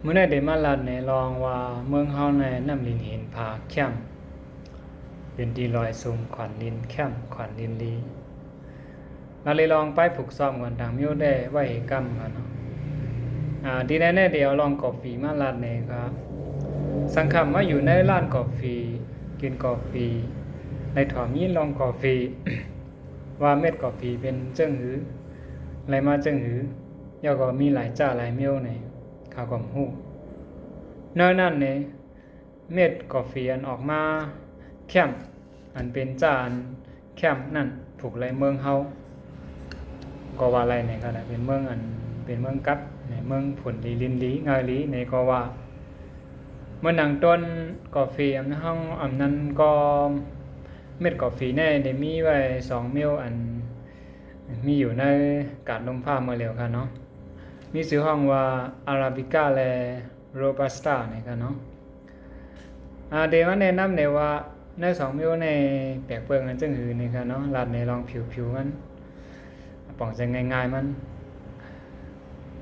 มื้อนี้ได้มาลัดในลองว่าเมืองเฮาในน้ำลินเห็นผาแค้มเป็นที่ลอยสูงขวัญลินแค้มขวัญลินลีเราเลยลองไปฝึกซ้อมกันทางมิวได้ไว้กรรมกันเนาะที่แน่ๆเดี๋ยวลองกาแฟมาลัดในครับสังคมว่าอยู่ในร้านกาแฟกินกาแฟในถอมีลองกาแฟ ว่าเม็ดกาแฟเป็นจังหืออะไรมาจังหือยาก็มีหลายจ้าหลายเมียวในข้าวกล่อมฮู้น้อยนั่นเนี่ยเม็ดกาแฟอันออกมาแคมอันเป็นจานแคมนั่นถูกไรเมืองเฮาก็ว่าอะไรเนี่ยก็ได้เป็นเมืองอันเป็นเมืองกัดในเมืองผลลีลินลีงายลีในก็ว่าเมื่อหนังต้นกาแฟอันห้องอันนั้นก็เม็ดกาแฟแน่ได้มีไว้2เมลอันมีอยู่ในกาดลมฟ้าเมื่อเร็วค่ะเนาะมีชื่อห้องว่าอาราบิก้าและโรบัสต้าเนี่ยค่ะเนาะเดี๋ยวมาแนะนำในว่าใน2เมลในแปลกเปิงกันจังหือนี่ค่ะเนาะลัดในลองผิวมันป่องจะง่ายๆมัน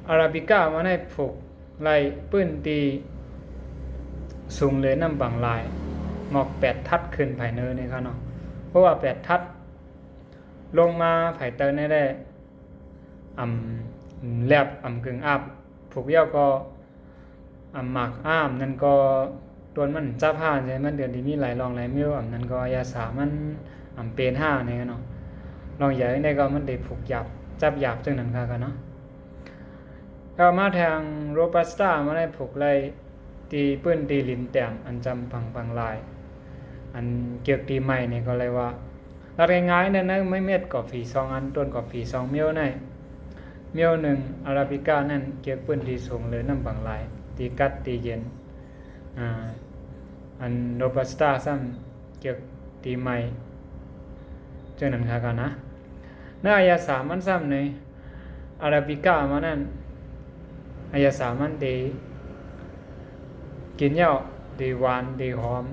อาราบิก้ามันให้ผูกไล่ปื้นตีสูงเลยน้ำบางลายหมอก8ทัดขึ้นภายเนอนี่ค่ะเนาะเพราะว่า8ทัดลงมาภายเตอร์ได้แลบกึ่งอับผูกเย้าก็หมักนั่นก็ตัวมันจับผ้าใช่มันเดือนที่มีหลายรองหลายมิ้วนั้นก็ยาสามันเป็น5เนี่ยเนาะลองใหญ่ได้ก็มันได้ผูกหยับจับหยับจังนั้นค่ะกันเนาะก็มาทางโรบัสต้ามาได้ผูกไล่ตีปื้นตีลิ้นแต้มอันจำพังลายอันเกี่ยวตีใหม่เนี่ยก็เลยว่าลัดง่ายๆนั่นนะไม่เม็ดกาแฟ2อันต้นกาแฟ2เมลในเมล1อาราบิก้านั่นเกี่ยวปื้นตีสูงเลยน้ำบางลายตีกัดตีเย็นอันโรบัสต้าซ้ำเกี่ยวตีใหม่จังนั้นค่ะกันนะในอายาสามันซ้ำในอาราบิก้ามานั่นอายาสามันดีกินเหย้าดีหวานดีหอม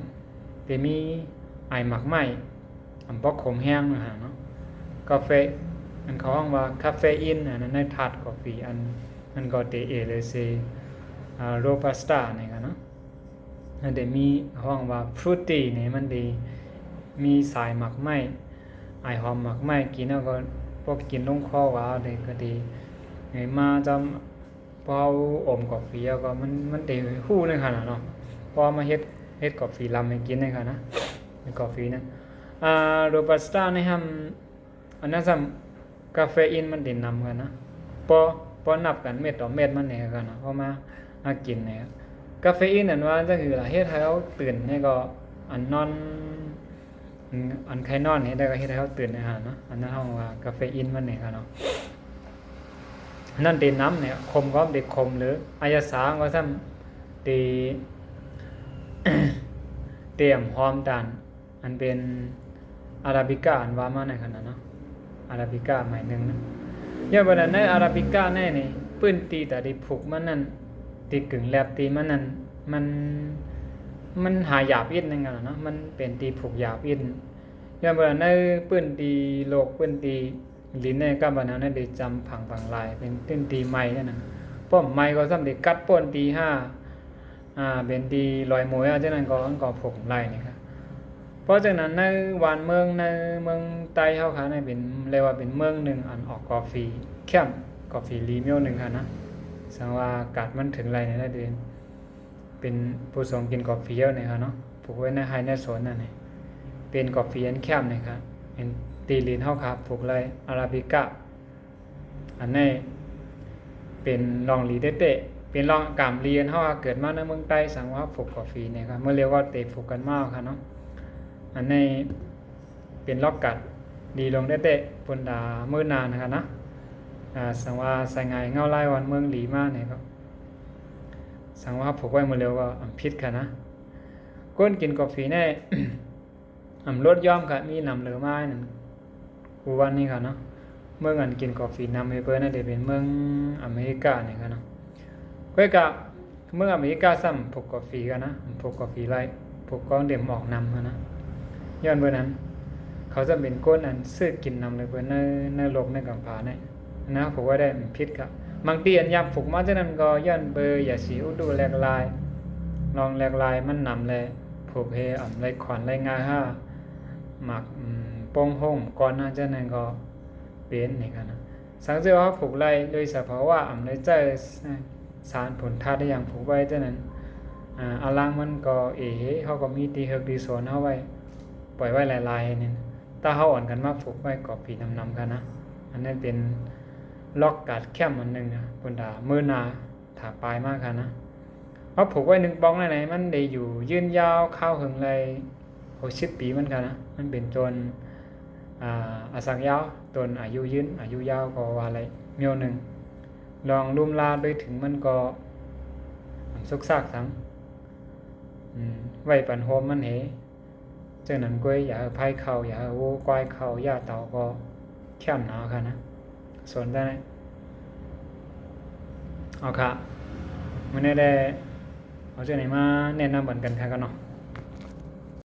ดีมีไอหมักไหม้บ่ขมแห้งนะฮะเนาะกาแฟอันเขาห้องว่าคาเฟอีนอันนั้นในถาดกาแฟอันก็เตเอเลยเซโรบัสต้านี่กันเนาะอันเดมีห้องว่าฟรุตตี้นี่มันดีมีสายหมักไหม้ไอหอมหมักไหม้กินแล้วก็พวกกินลงคอว่าได้ก็ดีมาจำพออมกาแฟก็มันได้ฮู้ในขนาดเนาะพอมาเฮ็ดกาแฟลำให้กินในขนาดนะกาแฟนะโรบัสต้าในหั่นอันนั้นซ้ำกาเฟอีนมันได้นำกันนะพอนับกันเม็ดต่อเม็ดมันเนี่ยกันนะพอมากินเนี่ยกาเฟอีนนั่นว่าจังคือล่ะเฮ็ดให้เราตื่นให้ก็อันนอนอันใครนอนนี่ได้ก็เฮ็ดให้เราตื่นนะฮะเนาะอันนั้นเฮาว่ากาเฟอีนมันเนี่ยกันเนาะนั่นเดน้ำเนี่ยคมก็เด็กคมหรืออายาสาก็ซ้ำดีเตรียมหอมดานอันเป็นอาราบิก้าอันว่ามาในขนาดเนาะอาราบิก้าหมายนึงนะอย่าบ่นั้นในอาราบิก้าแน่นี่ปื้นตีแต่ได้ผูกมันนั่นตีกึ่งแลบตีมันนั่นมันหาหยาบอินนั่นกันเนาะมันเป็นตีผูกหยาบอินอย่าบ่นั้นในปื้นตีโลกปื้นตีลิ้นในก็บ่นั้นได้จำผังลายเป็นปื้นตีไม้นั่นน่ะป้อมไม้ก็ซ้ำได้กัดป้นตี5เป็นตีลอยมวยจังนั้นก็ผูกลายนี่ครับเพราะฉะนั้นในวันเมืองในเมืองใต้เฮาค่ะในเป็นเรียกว่าเป็นเมืองหนึ่งอันออกกาแฟแคมกาแฟรีเมลหนึ่งค่ะนะสังว่ากาดมันถึงไรในได้เดือนเป็นผู้ทรงกินกาแฟเยอะเนี่ยค่ะเนาะผูกไว้ในไฮในโซนนั่นนี่เป็นกาแฟอันแคมเนี่ยค่ะเป็นตีลีนเฮาครับผูกไรอาราบิก้าอันนี้เป็นลองลีเตะเป็นลองกามเรียนเฮาเกิดมาในเมืองใต้สังว่าผูกกาแฟเนี่ยครับเมื่อเรียกว่าเตะผูกกันมากค่ะเนาะอันนี้เป็นล็อกกัดดีลงได้เตะปนดาเมื่อนานนะครับนะสังว่าใส่ไงเงาไล่วันเมืองหลีมากเนี่ยก็สังว่าผูกไว้มาเร็วก็พิษค่ะนะก้นกินกาแฟแน่ ลดย่อมค่ะมีนำเหลือไม้นั่นกูวันนี้ค่ะเนาะเมื่อกันกินกาแฟนำให้เพื่อนนั่นเดี๋ยวเป็นเมืองอเมริกาเนี่ยค่ะเนาะก็กับเมืองอเมริกาซ้ำผูกกาแฟกันนะผูกกาแฟไล่ผูกก้อนเดี่ยมออกนำค่ะนะย้อนเบอร์นั้นเขาจะเป็นก้นอันซื้อกินนำเลยเบอร์ในโลกในกัมพาเนี่ยนะผมว่าได้พิษกับ บางทีอันยามผูกมาฉะนั้นก็ย้อนเบอร์อย่าสิอุดูแลกลายลองแลกลายมันนำแลผูกเฮอ่ำไรขวัญไรงาห้าหมักโป้งห่มก่อนหน้าฉะนั้นก็เป็นนี่กันนะสังเกตว่าผูกไรโดยเฉพาะว่าอ่ำไรใจสารผลธาตุได้อย่างผูกไว้ฉะนั้นอาลังมันก็เขาก็มีตีเฮกดีสวนเฮาไว้ปล่อยไว้หลายๆนี่ถ้าเฮาอ่อนกันมาผูกไว้ก็ปีนำกันนะอันนั้นเป็นล็อกกัดแคมอันนึงนะเพิ่นด่ามื้อหน้าถ้าปลายมากค่ะนะเพราะผูกไว้1ปองไหนๆมันได้อยู่ยืนยาวข้าวหึงเลย60ปีมันกันนะมันเป็นต้นอสังยาวต้นอายุยืนอายุยาวก็ว่าอะไรเมียวหนึ่งลองลุ่มลาไปถึงมันก็สุกซากทั้งไว้ปันโฮมมันเหเจ้านั้นก้อยอย่าไพ่เข่าอย่าโว้ก้อยเข่าย่าเต่าก็แค่มหนาวค่ะนะส่วนได้ไหมเอาค่ะมันได้เอาเจ้าไหนมาแนะนำเหมือนกันค่ะกันเนาะ